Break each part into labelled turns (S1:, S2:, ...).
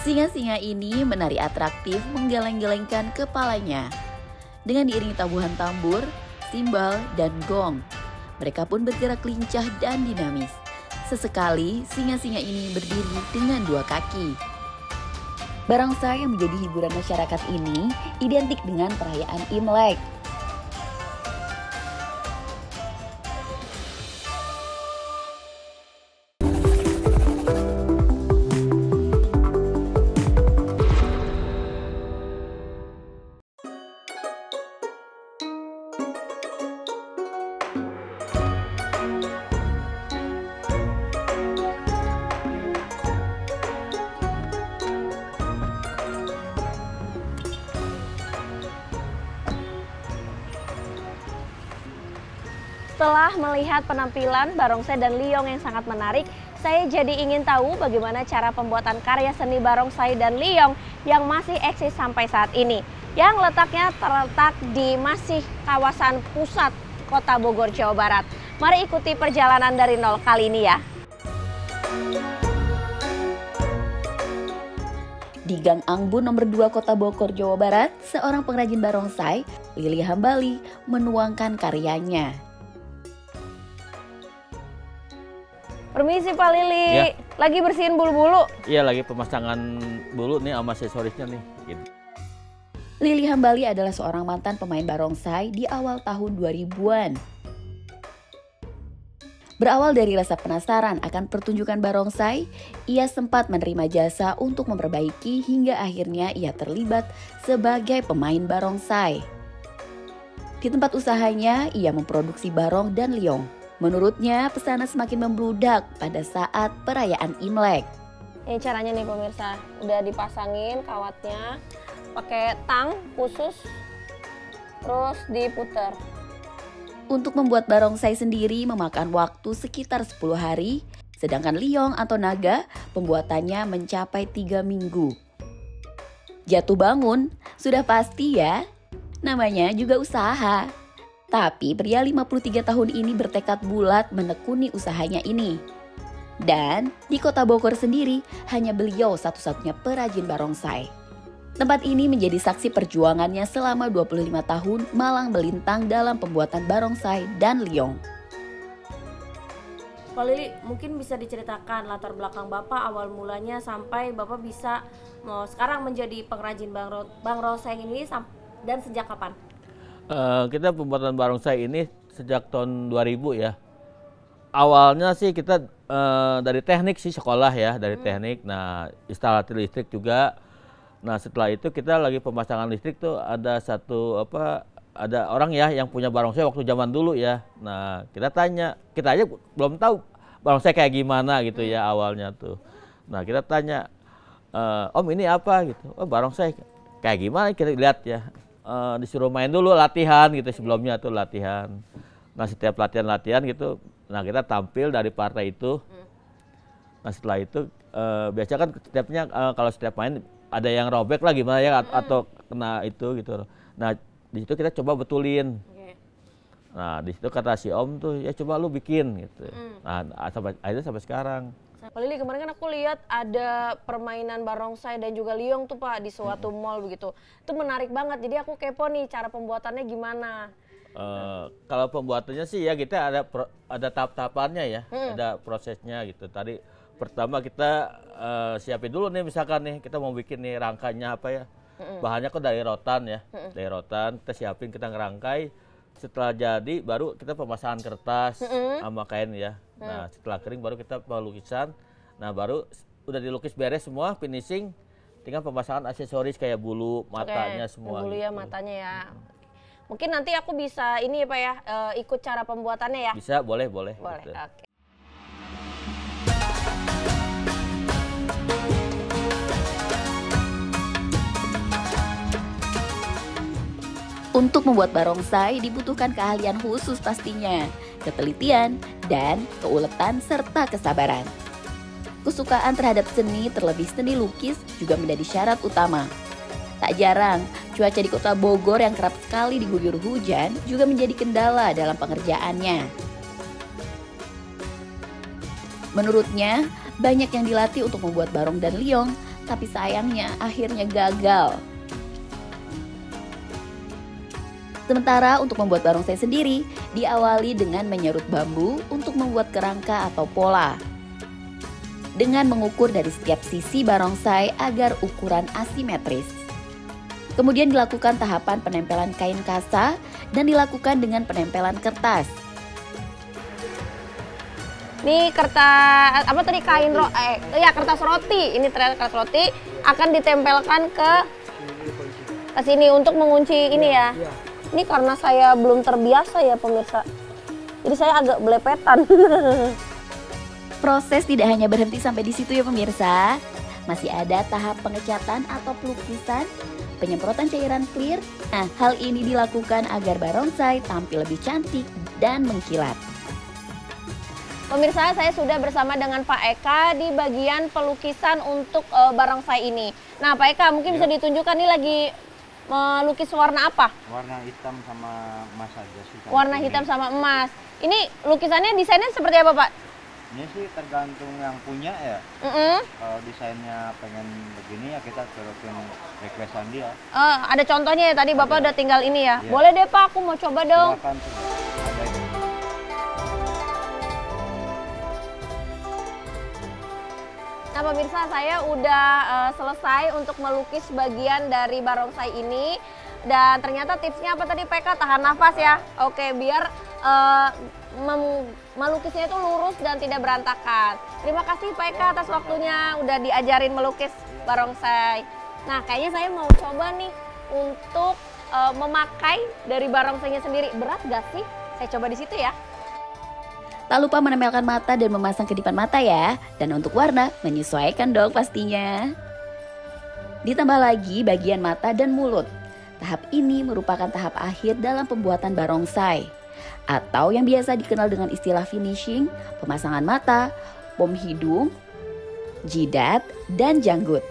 S1: Singa-singa ini menari atraktif menggeleng-gelengkan kepalanya. Dengan diiringi tabuhan tambur, simbal, dan gong, mereka pun bergerak lincah dan dinamis. Sesekali, singa-singa ini berdiri dengan dua kaki. Barongsai yang menjadi hiburan masyarakat ini identik dengan perayaan Imlek.
S2: Setelah melihat penampilan barongsai dan liong yang sangat menarik, saya jadi ingin tahu bagaimana cara pembuatan karya seni barongsai dan liong yang masih eksis sampai saat ini. Yang letaknya terletak di masih kawasan pusat Kota Bogor, Jawa Barat. Mari ikuti perjalanan dari nol kali ini ya.
S1: Di Gang Angbu nomor 2 Kota Bogor, Jawa Barat, seorang pengrajin barongsai, Lili Hambali, menuangkan karyanya.
S2: Permisi Pak Lili,
S3: Ya.
S2: lagi bersihin bulu-bulu.
S3: Iya, lagi pemasangan bulu nih sama aksesorisnya nih. Gitu.
S1: Lili Hambali adalah seorang mantan pemain barongsai di awal tahun 2000-an. Berawal dari rasa penasaran akan pertunjukan barongsai, ia sempat menerima jasa untuk memperbaiki hingga akhirnya ia terlibat sebagai pemain barongsai. Di tempat usahanya, ia memproduksi barong dan liong. Menurutnya, pesanan semakin membludak pada saat perayaan Imlek.
S2: Ini caranya nih pemirsa, udah dipasangin kawatnya, pakai tang khusus, terus diputer.
S1: Untuk membuat barongsai sendiri memakan waktu sekitar 10 hari, sedangkan liong atau naga pembuatannya mencapai 3 minggu. Jatuh bangun, sudah pasti ya, namanya juga usaha. Tapi pria 53 tahun ini bertekad bulat menekuni usahanya ini. Dan di Kota Bogor sendiri hanya beliau satu-satunya perajin barongsai. Tempat ini menjadi saksi perjuangannya selama 25 tahun malang melintang dalam pembuatan barongsai dan liong.
S4: Pak Lili, mungkin bisa diceritakan latar belakang Bapak awal mulanya sampai Bapak bisa sekarang menjadi pengrajin barongsai ini dan sejak kapan?
S3: Kita pembuatan barongsai ini sejak tahun 2000 ya. Awalnya sih kita dari teknik sih, sekolah ya, dari teknik. Nah, instalasi listrik juga. Nah, setelah itu kita lagi pemasangan listrik tuh ada ada orang ya yang punya barongsai waktu zaman dulu ya. Nah, kita tanya, kita aja belum tahu barongsai kayak gimana gitu ya awalnya tuh. Nah, kita tanya, Om ini apa gitu? Oh, barongsai kayak gimana, kita lihat ya. Disuruh main dulu latihan gitu, sebelumnya tuh latihan. Nah, setiap latihan gitu, nah kita tampil dari partai itu. Nah, setelah itu biasa kan kalau setiap main ada yang robek lah gimana ya, atau kena itu gitu. Nah, di situ kita coba betulin. Nah, di situ kata si Om tuh, ya coba lu bikin gitu. Nah, akhirnya sampai sekarang.
S2: Pak Lili, kemarin kan aku lihat ada permainan barongsai dan juga liong tuh Pak di suatu mall begitu. Itu menarik banget, jadi aku kepo nih cara pembuatannya gimana.
S3: Kalau pembuatannya sih ya kita ada tahap-tahapannya ya, ada prosesnya gitu. Tadi pertama kita siapin dulu nih, misalkan nih kita mau bikin nih rangkanya apa ya. Bahannya kok dari rotan ya, dari rotan kita siapin, kita ngerangkai. Setelah jadi baru kita pemasangan kertas sama kain ya. Nah, setelah kering baru kita pelukisan. Nah, baru udah dilukis beres semua, finishing, tinggal pemasangan aksesoris kayak bulu, matanya semua.
S2: Bulu
S3: gitu.
S2: ya, matanya ya. Mungkin nanti aku bisa ini ya Pak ya, ikut cara pembuatannya ya.
S3: Bisa, boleh.
S2: Boleh.
S3: Gitu.
S2: Oke.
S1: Untuk membuat barongsai dibutuhkan keahlian khusus pastinya, ketelitian, dan keuletan serta kesabaran. Kesukaan terhadap seni, terlebih seni lukis, juga menjadi syarat utama. Tak jarang, cuaca di Kota Bogor yang kerap sekali diguyur hujan juga menjadi kendala dalam pengerjaannya. Menurutnya, banyak yang dilatih untuk membuat barong dan liong, tapi sayangnya akhirnya gagal. Sementara untuk membuat barongsai sendiri, diawali dengan menyerut bambu untuk membuat kerangka atau pola. Dengan mengukur dari setiap sisi barongsai agar ukuran asimetris. Kemudian dilakukan tahapan penempelan kain kasa dan dilakukan dengan penempelan kertas.
S2: Ini kertas apa tadi kertas roti. Ini ternyata kertas roti akan ditempelkan ke sini untuk mengunci ini ya. Ini karena saya belum terbiasa ya pemirsa. Jadi saya agak belepetan.
S1: Proses tidak hanya berhenti sampai di situ ya pemirsa. Masih ada tahap pengecatan atau pelukisan, penyemprotan cairan clear. Nah, hal ini dilakukan agar barongsai tampil lebih cantik dan mengkilat.
S2: Pemirsa, saya sudah bersama dengan Pak Eka di bagian pelukisan untuk barongsai ini. Nah, Pak Eka mungkin bisa ditunjukkan nih lagi melukis warna apa?
S5: Warna hitam sama emas aja sih.
S2: Warna hitam sama emas. Ini lukisannya desainnya seperti apa, Pak?
S5: Ini sih tergantung yang punya ya. Kalau desainnya pengen begini ya kita turutin requestan dia.
S2: Ada contohnya ya tadi Bapak udah tinggal ini ya.
S5: Iya.
S2: Boleh deh Pak, aku mau coba dong.
S5: Silakan tuh. Ada ini.
S2: Nah pemirsa, saya udah selesai untuk melukis bagian dari barongsai ini. Dan ternyata tipsnya apa tadi PK? Tahan nafas ya. Oke, biar melukisnya itu lurus dan tidak berantakan. Terima kasih PK atas waktunya udah diajarin melukis barongsai. Nah kayaknya saya mau coba nih untuk memakai dari barongsainya sendiri. Berat gak sih? Saya coba di situ ya.
S1: Tak lupa menempelkan mata dan memasang kedipan mata ya. Dan untuk warna, menyesuaikan dong pastinya. Ditambah lagi bagian mata dan mulut. Tahap ini merupakan tahap akhir dalam pembuatan barongsai. Atau yang biasa dikenal dengan istilah finishing, pemasangan mata, pom hidung, jidat, dan janggut.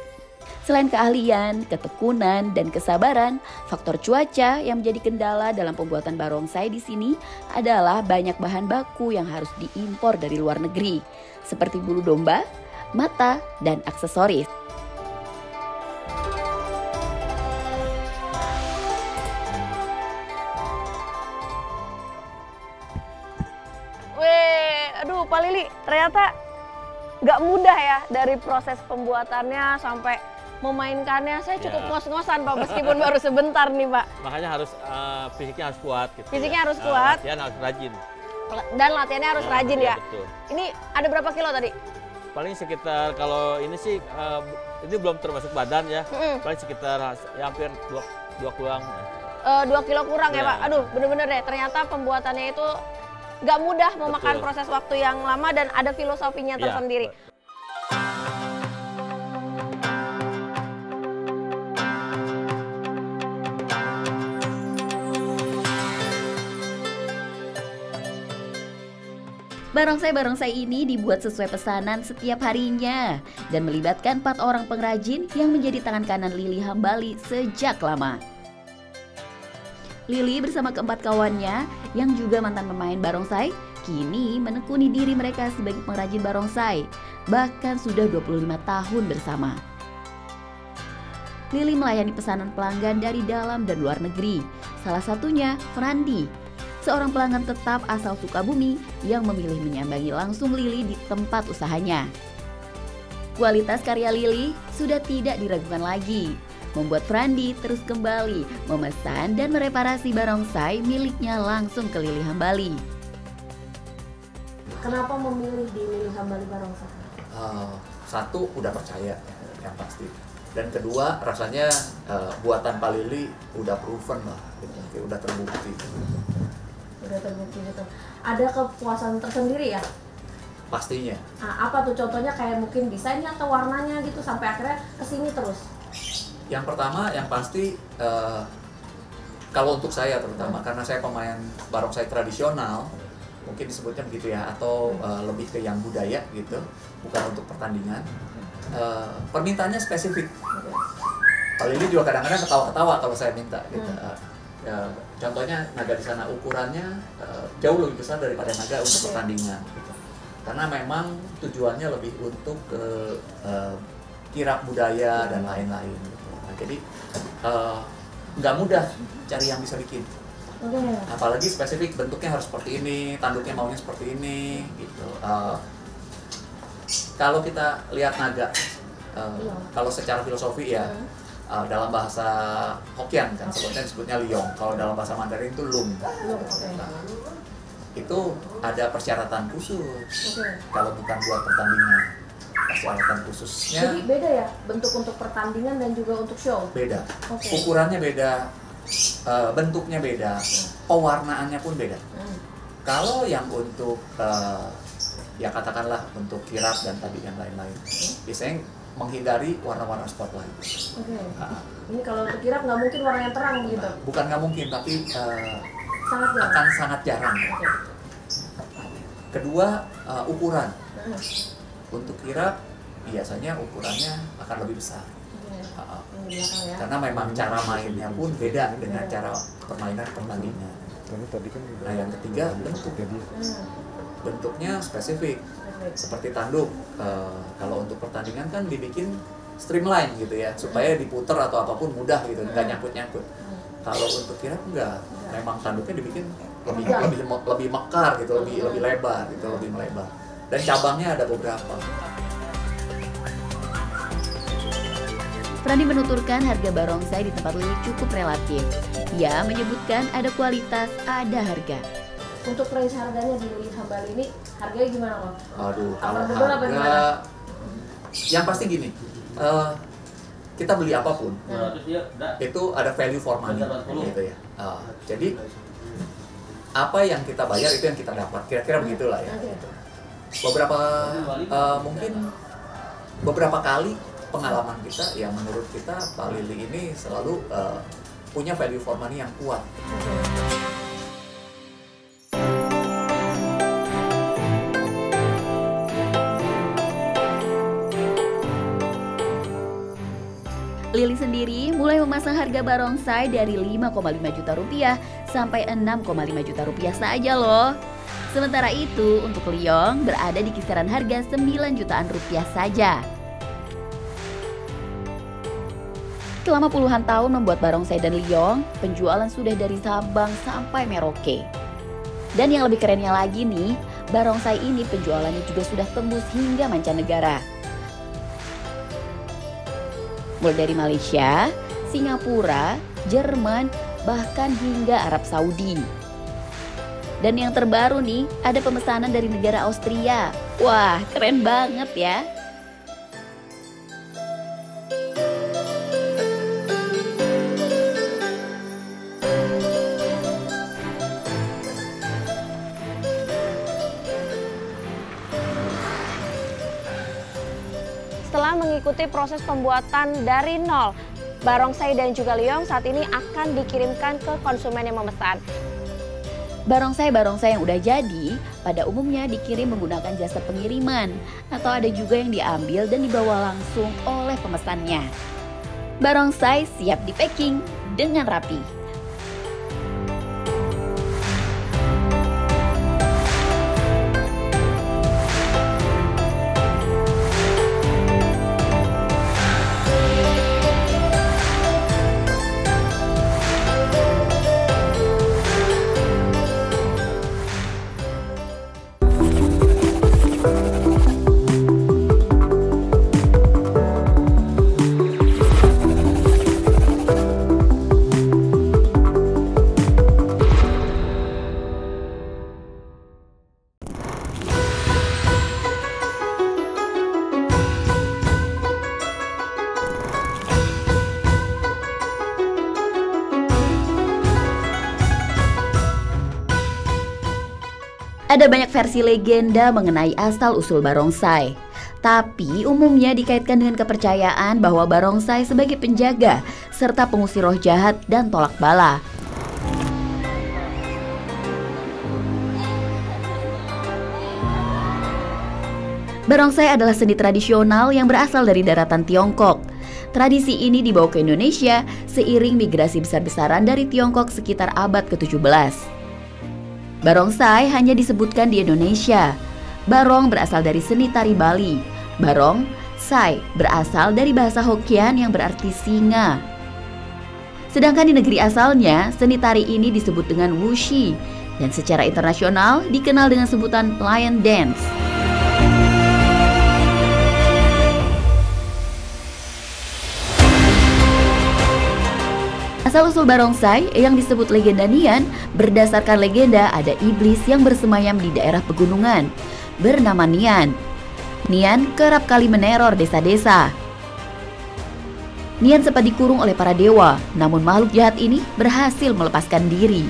S1: Selain keahlian, ketekunan, dan kesabaran, faktor cuaca yang menjadi kendala dalam pembuatan barongsai di sini adalah banyak bahan baku yang harus diimpor dari luar negeri, seperti bulu domba, mata, dan aksesoris.
S2: Aduh Pak Lili, ternyata nggak mudah ya dari proses pembuatannya sampai memainkannya. Saya cukup ngos-ngosan Pak, meskipun baru sebentar nih Pak.
S3: Makanya harus fisiknya harus kuat gitu.
S2: Fisiknya harus kuat.
S3: Latihan harus rajin.
S2: Dan latihannya harus rajin ya.
S3: Betul.
S2: Ini ada berapa kilo tadi?
S3: Paling sekitar kalau ini sih ini belum termasuk badan ya. Paling sekitar ya, hampir 2 kurang.
S2: 2 kilo kurang ya Pak. Aduh, bener-bener deh. Ternyata pembuatannya itu nggak mudah, memakan proses waktu yang lama dan ada filosofinya tersendiri.
S1: Barongsai-barongsai ini dibuat sesuai pesanan setiap harinya dan melibatkan 4 orang pengrajin yang menjadi tangan kanan Lili Hambali sejak lama. Lili bersama keempat kawannya yang juga mantan pemain barongsai kini menekuni diri mereka sebagai pengrajin barongsai, bahkan sudah 25 tahun bersama. Lili melayani pesanan pelanggan dari dalam dan luar negeri, salah satunya Frandi, seorang pelanggan tetap asal Sukabumi yang memilih menyambangi langsung Lili di tempat usahanya. Kualitas karya Lili sudah tidak diragukan lagi, membuat Frandi terus kembali memesan dan mereparasi barongsai miliknya langsung ke Lili Hambali.
S4: Kenapa memilih di Lili Hambali barongsai?
S6: Satu, udah percaya yang pasti. Dan kedua, rasanya buatan Pak Lili udah proven lah, gitu. Udah terbukti.
S4: Udah terbukti gitu. Ada kepuasan tersendiri ya?
S6: Pastinya.
S4: Nah, apa tuh contohnya, kayak mungkin desainnya atau warnanya gitu sampai akhirnya kesini terus?
S6: Yang pertama, yang pasti kalau untuk saya terutama karena saya pemain barongsai tradisional, mungkin disebutnya begitu ya, atau lebih ke yang budaya gitu, bukan untuk pertandingan. Permintaannya spesifik. Pak Lili juga kadang-kadang ketawa-ketawa kalau saya minta gitu. Contohnya naga di sana ukurannya jauh lebih besar daripada naga untuk pertandingan gitu. Karena memang tujuannya lebih untuk kirap budaya dan lain-lain. Gitu. Nah, jadi nggak mudah cari yang bisa bikin. Apalagi spesifik bentuknya harus seperti ini, tanduknya maunya seperti ini, gitu. Kalau kita lihat naga, kalau secara filosofi ya, dalam bahasa Hokkien kan disebutnya liong. Kalau dalam bahasa Mandarin itu lung. Nah, itu ada persyaratan khusus. Kalau bukan buat pertandingan, persyaratan khususnya.
S4: Jadi beda ya bentuk untuk pertandingan dan juga untuk show.
S6: Beda. Ukurannya beda. Bentuknya beda, pewarnaannya pun beda. Kalau yang untuk ya katakanlah untuk kirap dan tadi yang lain-lain, biasanya menghindari warna-warna spotlight.
S4: Ini kalau untuk kirap nggak mungkin warna yang terang begitu?
S6: Bukan nggak mungkin, tapi akan sangat jarang. Kedua, ukuran. Untuk kirap biasanya ukurannya akan lebih besar. Karena memang cara mainnya pun beda dengan cara permainan pertandingan. Nah, yang ketiga bentuk. Bentuknya spesifik. Seperti tanduk. Kalau untuk pertandingan kan dibikin streamline gitu ya, supaya diputer atau apapun mudah gitu, nggak nyangkut-nyangkut. Kalau untuk kirap enggak, memang tanduknya dibikin lebih mekar gitu, lebih lebar gitu, lebih melebar. Dan cabangnya ada beberapa.
S1: Frandi menuturkan harga barongsai di tempat Lili cukup relatif. Ia menyebutkan ada kualitas, ada harga.
S4: Untuk range harganya di Lili Hambali ini, harganya gimana Bang?
S6: Aduh, kalau harga, yang pasti gini, kita beli apapun, itu ada value for money, gitu ya. Jadi apa yang kita bayar itu yang kita dapat, kira-kira begitulah ya. Mungkin beberapa kali pengalaman kita yang menurut kita Pak Lili ini selalu punya value for money yang kuat.
S1: Lili sendiri mulai memasang harga barongsai dari 5,5 juta rupiah sampai 6,5 juta rupiah saja loh. Sementara itu untuk liong berada di kisaran harga 9 jutaan rupiah saja. Selama puluhan tahun membuat barongsai dan liong, penjualan sudah dari Sabang sampai Merauke. Dan yang lebih kerennya lagi nih, barongsai ini penjualannya juga sudah tembus hingga mancanegara. Mulai dari Malaysia, Singapura, Jerman, bahkan hingga Arab Saudi. Dan yang terbaru nih, ada pemesanan dari negara Austria. Wah, keren banget ya.
S2: Setelah mengikuti proses pembuatan dari nol, barongsai dan juga liong saat ini akan dikirimkan ke konsumen yang memesan.
S1: Barongsai-barongsai yang udah jadi pada umumnya dikirim menggunakan jasa pengiriman atau ada juga yang diambil dan dibawa langsung oleh pemesannya. Barongsai siap di packing dengan rapi. Ada banyak versi legenda mengenai asal-usul barongsai. Tapi umumnya dikaitkan dengan kepercayaan bahwa barongsai sebagai penjaga serta pengusir roh jahat dan tolak bala. Barongsai adalah seni tradisional yang berasal dari daratan Tiongkok. Tradisi ini dibawa ke Indonesia seiring migrasi besar-besaran dari Tiongkok sekitar abad ke-17. Barongsai hanya disebutkan di Indonesia. Barong berasal dari seni tari Bali. Barong Sai berasal dari bahasa Hokkien yang berarti singa. Sedangkan di negeri asalnya, seni tari ini disebut dengan wuxi dan secara internasional dikenal dengan sebutan lion dance. Asal-usul barongsai yang disebut legenda Nian berdasarkan legenda ada iblis yang bersemayam di daerah pegunungan bernama Nian. Nian kerap kali meneror desa-desa. Nian sempat dikurung oleh para dewa, namun makhluk jahat ini berhasil melepaskan diri.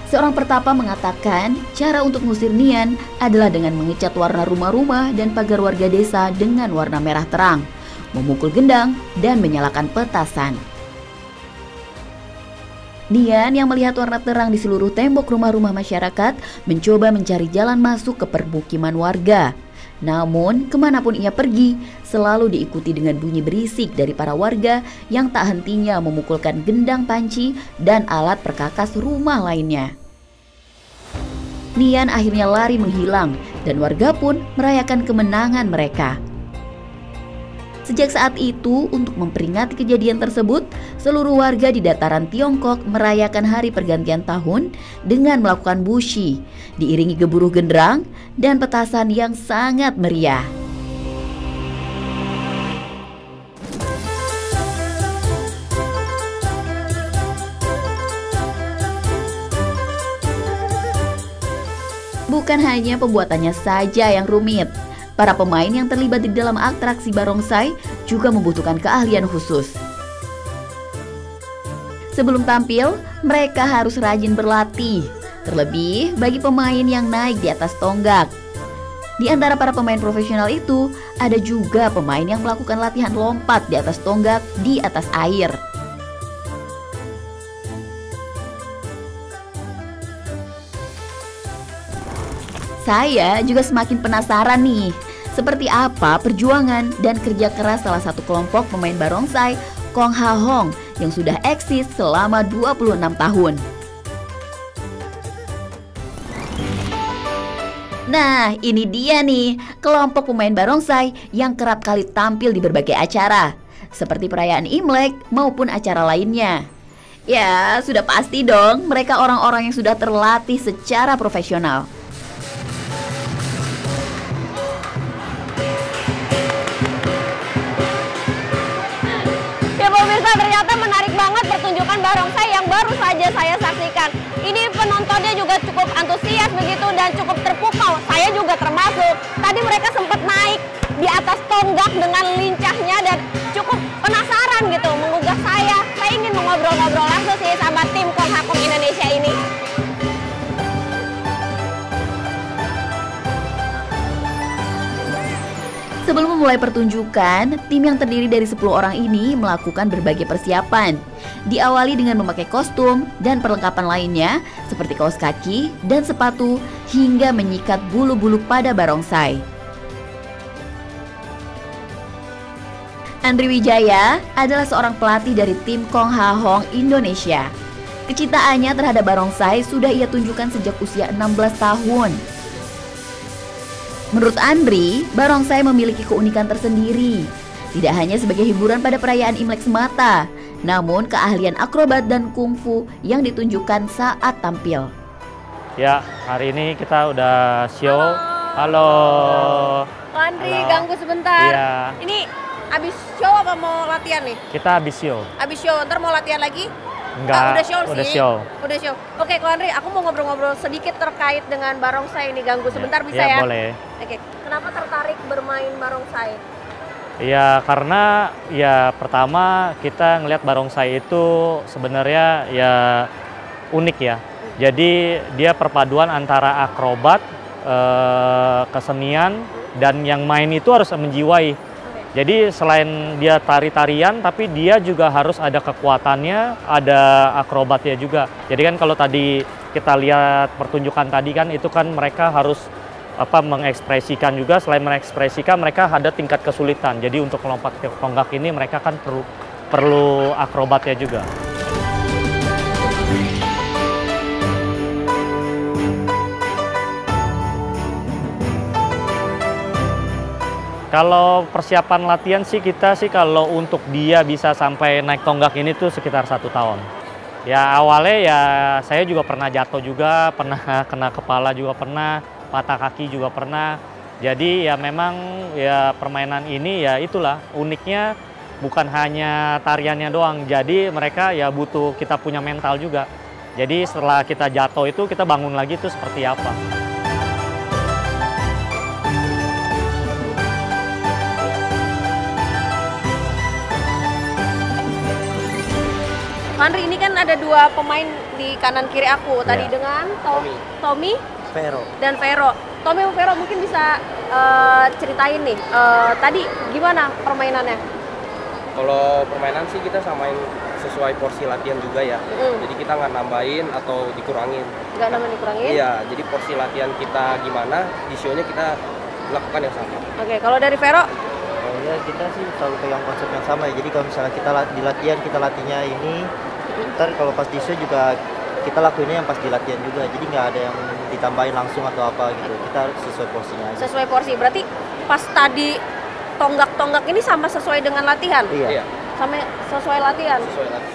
S1: Seorang pertapa mengatakan cara untuk mengusir Nian adalah dengan mengecat warna rumah-rumah dan pagar warga desa dengan warna merah terang, memukul gendang, dan menyalakan petasan. Nian yang melihat warna terang di seluruh tembok rumah-rumah masyarakat mencoba mencari jalan masuk ke permukiman warga. Namun, kemanapun ia pergi, selalu diikuti dengan bunyi berisik dari para warga yang tak hentinya memukulkan gendang panci dan alat perkakas rumah lainnya. Nian akhirnya lari menghilang dan warga pun merayakan kemenangan mereka. Sejak saat itu, untuk memperingati kejadian tersebut, seluruh warga di dataran Tiongkok merayakan hari pergantian tahun dengan melakukan bushi, diiringi gemuruh genderang dan petasan yang sangat meriah. Bukan hanya pembuatannya saja yang rumit. Para pemain yang terlibat di dalam atraksi barongsai juga membutuhkan keahlian khusus. Sebelum tampil, mereka harus rajin berlatih, terlebih bagi pemain yang naik di atas tonggak. Di antara para pemain profesional itu, ada juga pemain yang melakukan latihan lompat di atas tonggak di atas air. Saya juga semakin penasaran nih, seperti apa perjuangan dan kerja keras salah satu kelompok pemain barongsai, Kong Ha Hong, yang sudah eksis selama 26 tahun. Nah, ini dia nih, kelompok pemain barongsai yang kerap kali tampil di berbagai acara, seperti perayaan Imlek maupun acara lainnya. Ya, sudah pasti dong, mereka orang-orang yang sudah terlatih secara profesional.
S2: Ternyata menarik banget pertunjukan barongsai yang baru saja saya saksikan. Ini penontonnya juga cukup antusias begitu dan cukup terpukau. Saya juga termasuk. Tadi mereka sempat naik di atas tonggak dengan lincahnya dan cukup penasaran gitu, menggugah saya. Saya ingin mengobrol-ngobrol langsung sih sama tim Kong Ha Hong Indonesia ini.
S1: Sebelum memulai pertunjukan, tim yang terdiri dari 10 orang ini melakukan berbagai persiapan. Diawali dengan memakai kostum dan perlengkapan lainnya seperti kaos kaki dan sepatu hingga menyikat bulu-bulu pada barongsai. Andri Wijaya adalah seorang pelatih dari tim Kong Ha Hong Indonesia. Kecintaannya terhadap barongsai sudah ia tunjukkan sejak usia 16 tahun. Menurut Andri, barongsai memiliki keunikan tersendiri. Tidak hanya sebagai hiburan pada perayaan Imlek semata, namun keahlian akrobat dan kungfu yang ditunjukkan saat tampil.
S7: Ya, hari ini kita udah show. Halo.
S2: Andri, ganggu sebentar.
S7: Iya.
S2: Ini abis show apa mau latihan nih?
S7: Kita habis show.
S2: Abis show, ntar mau latihan lagi?
S7: Enggak,
S2: udah show
S7: udah
S2: sih.
S7: show.
S2: Udah show. Oke, Ko Andri, aku mau ngobrol-ngobrol sedikit terkait dengan barongsai ini. Ganggu sebentar bisa ya?
S7: Boleh.
S2: Oke, kenapa tertarik bermain barongsai?
S7: Ya, karena ya pertama kita ngelihat barongsai itu sebenarnya ya unik ya. Jadi dia perpaduan antara akrobat, kesenian, dan yang main itu harus menjiwai. Jadi selain dia tari-tarian, tapi dia juga harus ada kekuatannya, ada akrobatnya juga. Jadi kan kalau tadi kita lihat pertunjukan tadi kan itu kan mereka harus mengekspresikan juga. Selain mengekspresikan, mereka ada tingkat kesulitan. Jadi untuk melompat ke tonggak ini mereka kan perlu akrobatnya juga. Kalau persiapan latihan sih kita sih kalau untuk dia bisa sampai naik tonggak ini tuh sekitar 1 tahun. Ya awalnya ya saya juga pernah jatuh juga, pernah kena kepala juga pernah, patah kaki juga pernah. Jadi ya memang ya permainan ini ya itulah uniknya bukan hanya tariannya doang. Jadi mereka ya butuh kita punya mental juga. Jadi setelah kita jatuh itu kita bangun lagi tuh seperti apa.
S2: Andri, ini kan ada 2 pemain di kanan kiri aku. Tadi dengan Tommy dan Vero. Tommy dan Vero mungkin bisa ceritain nih, tadi gimana permainannya?
S8: Kalau permainan sih kita samain sesuai porsi latihan juga ya. Jadi kita nggak nambahin atau dikurangin.
S2: Nggak nambahin dikurangin?
S8: Iya, jadi porsi latihan kita gimana, di show-nya kita lakukan yang sama.
S2: Oke, kalau dari Vero?
S9: Oh ya, kita sih selalu pegang konsep yang sama ya. Jadi kalau misalnya kita di latihan, kita latihnya ini, ntar kalau pas di show juga kita lakuinnya yang pas di latihan juga. Jadi nggak ada yang ditambahin langsung atau apa gitu. Kita harus sesuai porsinya aja. Sesuai
S2: porsi, berarti pas tadi tonggak-tonggak ini sama sesuai dengan latihan?
S8: Iya.
S2: Sama sesuai latihan?
S8: Sesuai latihan.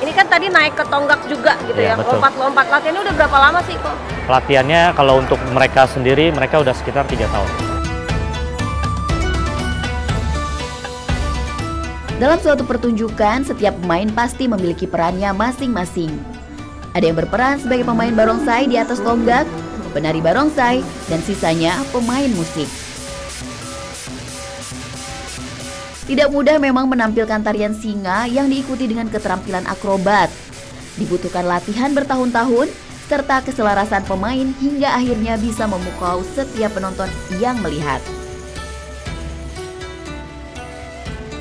S2: Ini kan tadi naik ke tonggak juga gitu ya, lompat-lompat. Latihannya udah berapa lama sih kok?
S7: Latihannya kalau untuk mereka sendiri, mereka udah sekitar 3 tahun.
S1: Dalam suatu pertunjukan, setiap pemain pasti memiliki perannya masing-masing. Ada yang berperan sebagai pemain barongsai di atas tonggak, penari barongsai, dan sisanya pemain musik. Tidak mudah memang menampilkan tarian singa yang diikuti dengan keterampilan akrobat. Dibutuhkan latihan bertahun-tahun, serta keselarasan pemain hingga akhirnya bisa memukau setiap penonton yang melihat.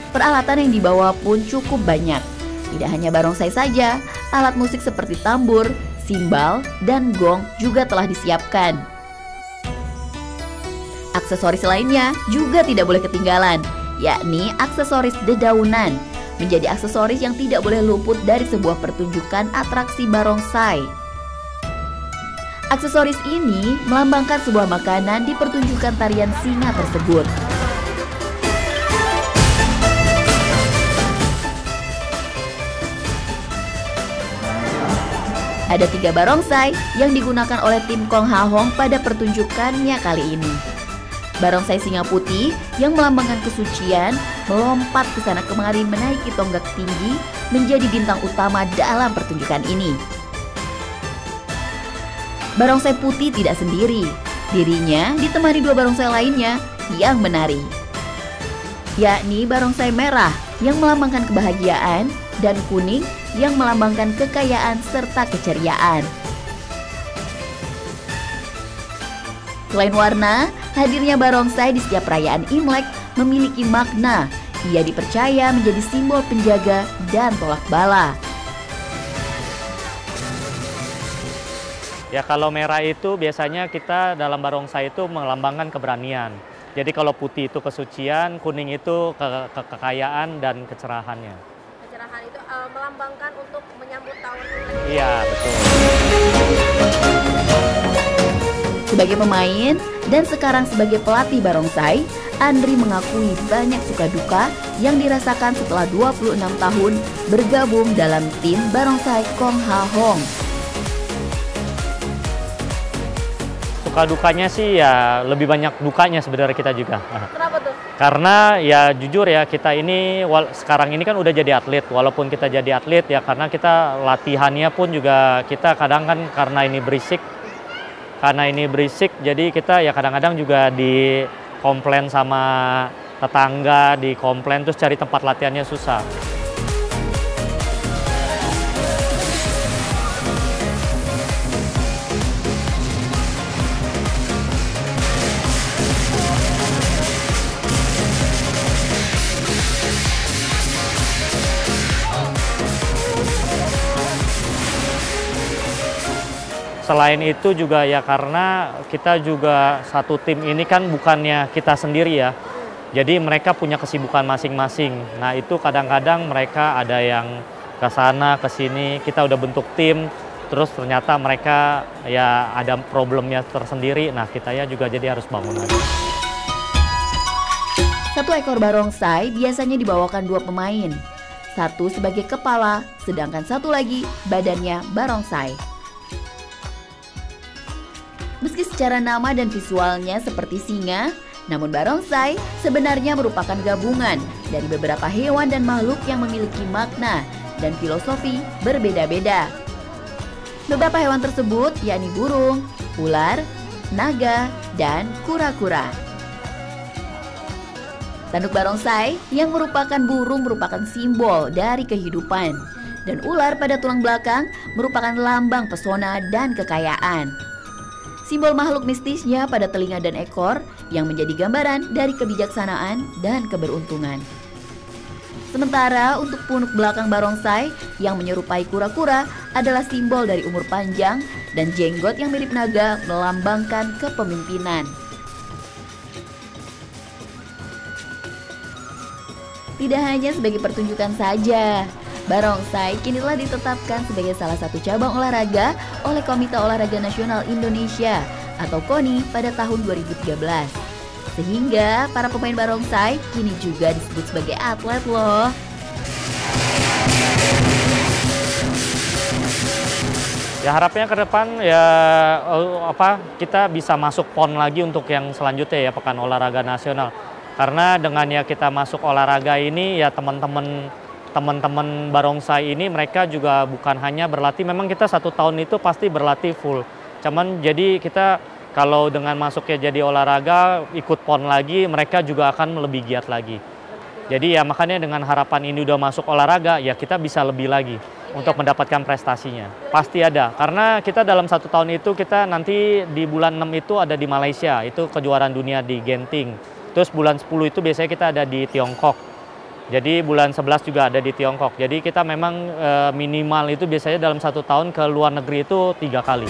S1: Peralatan yang dibawa pun cukup banyak. Tidak hanya barongsai saja, alat musik seperti tambur, simbal, dan gong juga telah disiapkan. Aksesoris lainnya juga tidak boleh ketinggalan, yakni aksesoris dedaunan, menjadi aksesoris yang tidak boleh luput dari sebuah pertunjukan atraksi barongsai. Aksesoris ini melambangkan sebuah makanan di pertunjukan tarian singa tersebut. Ada 3 barongsai yang digunakan oleh tim Kong Ha Hong pada pertunjukannya kali ini. Barongsai singa putih yang melambangkan kesucian melompat ke sana kemari menaiki tonggak tinggi menjadi bintang utama dalam pertunjukan ini. Barongsai putih tidak sendiri, dirinya ditemani 2 barongsai lainnya yang menari, yakni barongsai merah yang melambangkan kebahagiaan dan kuning yang melambangkan kekayaan serta keceriaan. Selain warna, hadirnya barongsai di setiap perayaan Imlek memiliki makna. Ia dipercaya menjadi simbol penjaga dan tolak bala.
S7: Ya kalau merah itu biasanya kita dalam barongsai itu melambangkan keberanian. Jadi kalau putih itu kesucian, kuning itu kekayaan dan kecerahannya.
S2: Kecerahan itu melambangkan untuk menyambut tahun.
S7: Iya, betul.
S1: Sebagai pemain dan sekarang sebagai pelatih barongsai, Andri mengakui banyak suka duka yang dirasakan setelah 26 tahun bergabung dalam tim barongsai Kong Ha Hong.
S7: Suka dukanya sih ya lebih banyak dukanya sebenarnya kita juga.
S2: Kenapa tuh?
S7: Karena ya jujur ya kita ini sekarang ini kan udah jadi atlet. Walaupun kita jadi atlet ya karena kita latihannya pun juga kita kadang kan karena ini berisik. Karena ini berisik jadi kita ya kadang-kadang juga dikomplain sama tetangga, dikomplain terus cari tempat latihannya susah. Selain itu juga ya karena kita juga satu tim ini kan bukannya kita sendiri ya. Jadi mereka punya kesibukan masing-masing. Nah itu kadang-kadang mereka ada yang ke sana, ke sini, kita udah bentuk tim, terus ternyata mereka ya ada problemnya tersendiri, nah kita ya juga jadi harus bangun lagi.
S1: Satu ekor barongsai biasanya dibawakan 2 pemain. Satu sebagai kepala, sedangkan satu lagi badannya barongsai. Meski secara nama dan visualnya seperti singa, namun barongsai sebenarnya merupakan gabungan dari beberapa hewan dan makhluk yang memiliki makna dan filosofi berbeda-beda. Beberapa hewan tersebut yakni burung, ular, naga, dan kura-kura. Tanduk barongsai yang merupakan burung merupakan simbol dari kehidupan, dan ular pada tulang belakang merupakan lambang pesona dan kekayaan. Simbol makhluk mistisnya pada telinga dan ekor yang menjadi gambaran dari kebijaksanaan dan keberuntungan. Sementara untuk punuk belakang barongsai yang menyerupai kura-kura adalah simbol dari umur panjang dan jenggot yang mirip naga melambangkan kepemimpinan. Tidak hanya sebagai pertunjukan saja, barongsai kini telah ditetapkan sebagai salah satu cabang olahraga oleh Komite Olahraga Nasional Indonesia atau KONI pada tahun 2013. Sehingga para pemain barongsai kini juga disebut sebagai atlet loh.
S7: Ya harapannya ke depan ya kita bisa masuk PON lagi untuk yang selanjutnya ya, Pekan Olahraga Nasional. Karena dengan ya kita masuk olahraga ini ya teman-teman barongsai ini mereka juga bukan hanya berlatih, memang kita 1 tahun itu pasti berlatih full. Cuman jadi kita kalau dengan masuknya jadi olahraga ikut PON lagi, mereka juga akan lebih giat lagi. Jadi ya makanya dengan harapan ini udah masuk olahraga ya kita bisa lebih lagi untuk mendapatkan prestasinya. Pasti ada, karena kita dalam 1 tahun itu kita nanti di bulan 6 itu ada di Malaysia, itu kejuaraan dunia di Genting. Terus bulan 10 itu biasanya kita ada di Tiongkok. Jadi bulan 11 juga ada di Tiongkok. Jadi kita memang minimal itu biasanya dalam 1 tahun ke luar negeri itu 3 kali.